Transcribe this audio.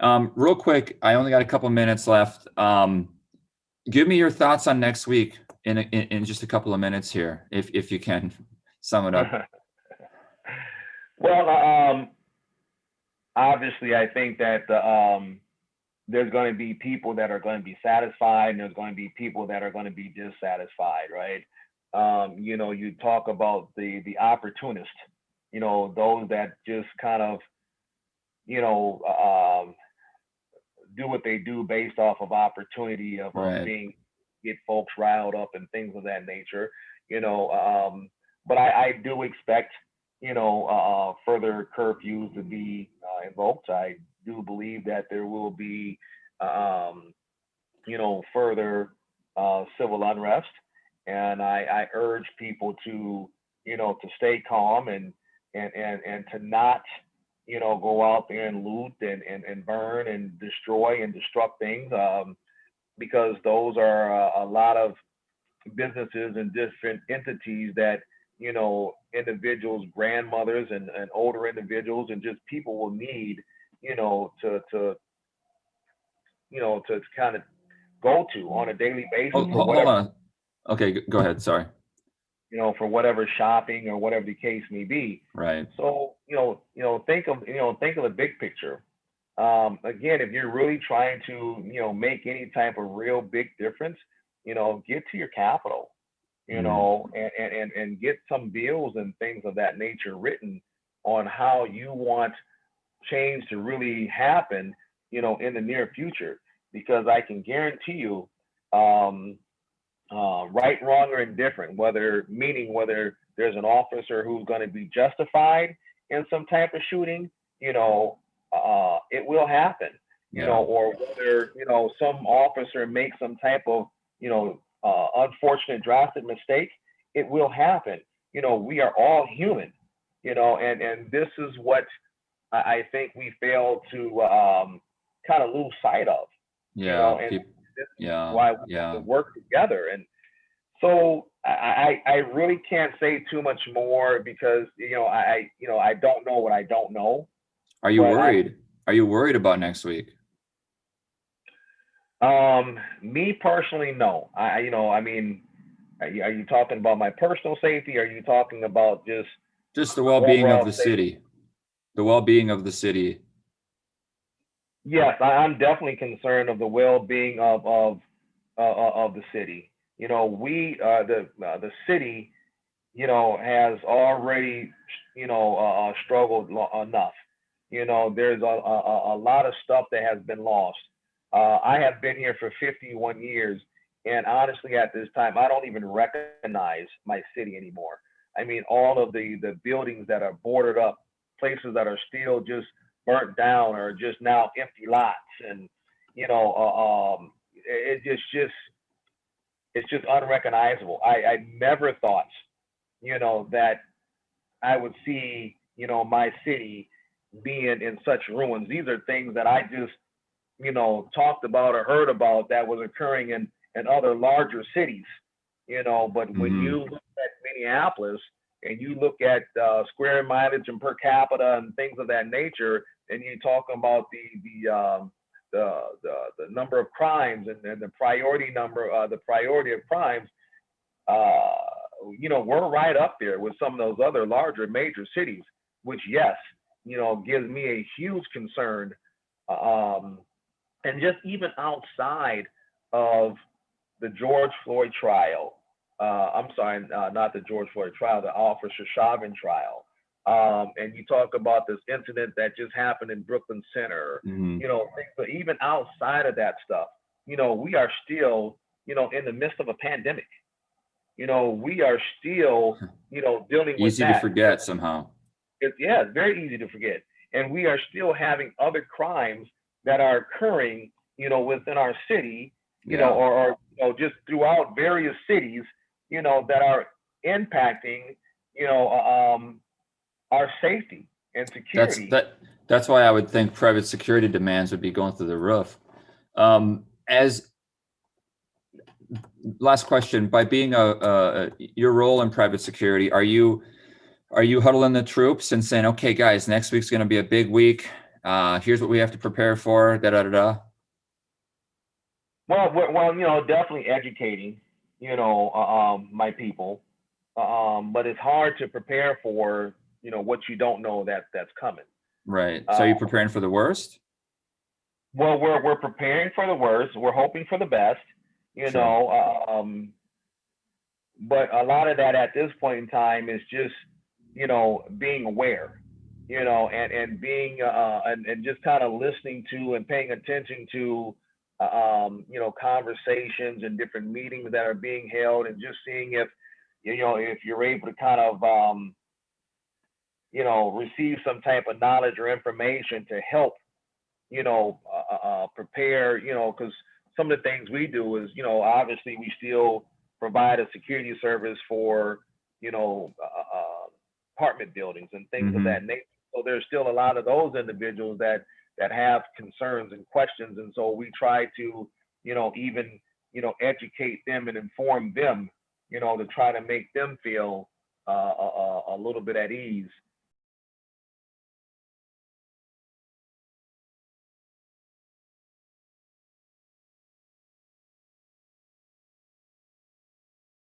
Real quick, I only got a couple minutes left. Give me your thoughts on next week in just a couple of minutes here, if you can sum it up. Well, obviously, I think that there's going to be people that are going to be satisfied, and there's going to be people that are going to be dissatisfied, right? You talk about the opportunist, those that just kind of, you know, do what they do based off of opportunity of Right. being get folks riled up and things of that nature. You know, but I do expect further curfews to be invoked. I do believe that there will be um, further civil unrest, and I urge people to to stay calm and to not go out there and loot and burn and destroy and destruct things, because those are a lot of businesses and different entities that individuals, grandmothers and older individuals and just people will need to to kind of go to on a daily basis for Hold whatever on. Okay, go ahead. Sorry. for whatever shopping or whatever the case may be. Right. So think of the big picture. Again, if you're really trying to make any type of real big difference, get to your capital, Mm, and get some bills and things of that nature written on how you want change to really happen, in the near future. Because I can guarantee you, um, right, wrong, or indifferent, whether there's an officer who's going to be justified in some type of shooting, it will happen, yeah. or whether some officer makes some type of unfortunate drastic mistake, it will happen. We are all human, and this is what I think we fail to kind of lose sight of, Yeah. and People. this is Yeah. why we have to Yeah. work together. And so I really can't say too much more because I don't know what I don't know, Are you but worried? Are you worried about next week? me personally, no. I mean, are you talking about my personal safety? Are you talking about just Just the well-being of overall the safety? city. The well-being of the city. Yes, I'm definitely concerned of the well-being of the city. We the city has already struggled enough. There's a lot of stuff that has been lost. I have been here for 51 years, and honestly, at this time, I don't even recognize my city anymore. I mean, all of the buildings that are boarded up, places that are still just burnt down or just now empty lots, and it just it's just unrecognizable. I never thought that I would see my city being in such ruins. These are things that I just talked about or heard about that was occurring in other larger cities. But when Mm-hmm. you look at Minneapolis and you look at square mileage and per capita and things of that nature, and you talk about the number of crimes and the priority of crimes, uh, we're right up there with some of those other larger major cities, which yes, gives me a huge concern. Um, and just even outside of the George Floyd trial, I'm sorry, not the George Floyd trial, the Officer Chauvin trial. And you talk about this incident that just happened in Brooklyn Center, Mm-hmm. but even outside of that stuff, we are still, in the midst of a pandemic. We are still, dealing with Easy to that. forget somehow. Yeah, it's very easy to forget. And we are still having other crimes that are occurring, within our city, Yeah. or just throughout various cities, that are impacting, our safety and That's security. that. That's why I would think private security demands would be going through the roof. As last question, by being your role in private security, are you huddling the troops and saying, okay, guys, next week's going to be a big week. Here's what we have to prepare for, da da da da. Well, definitely educating, my people. But it's hard to prepare for, what you don't know that's coming. Right. So Uh, you're preparing for the worst? well, we're preparing for the worst. We're hoping for the best, you Sure. know. But a lot of that at this point in time is just, being aware, and being and just kind of listening to and paying attention to, conversations and different meetings that are being held, and just seeing if you're able to kind of, receive some type of knowledge or information to help, prepare, because some of the things we do is, obviously we still provide a security service for, apartment buildings and things of Mm-hmm. that nature. So there's still a lot of those individuals that have concerns and questions, and so we try to, even, educate them and inform them, to try to make them feel a little bit at ease,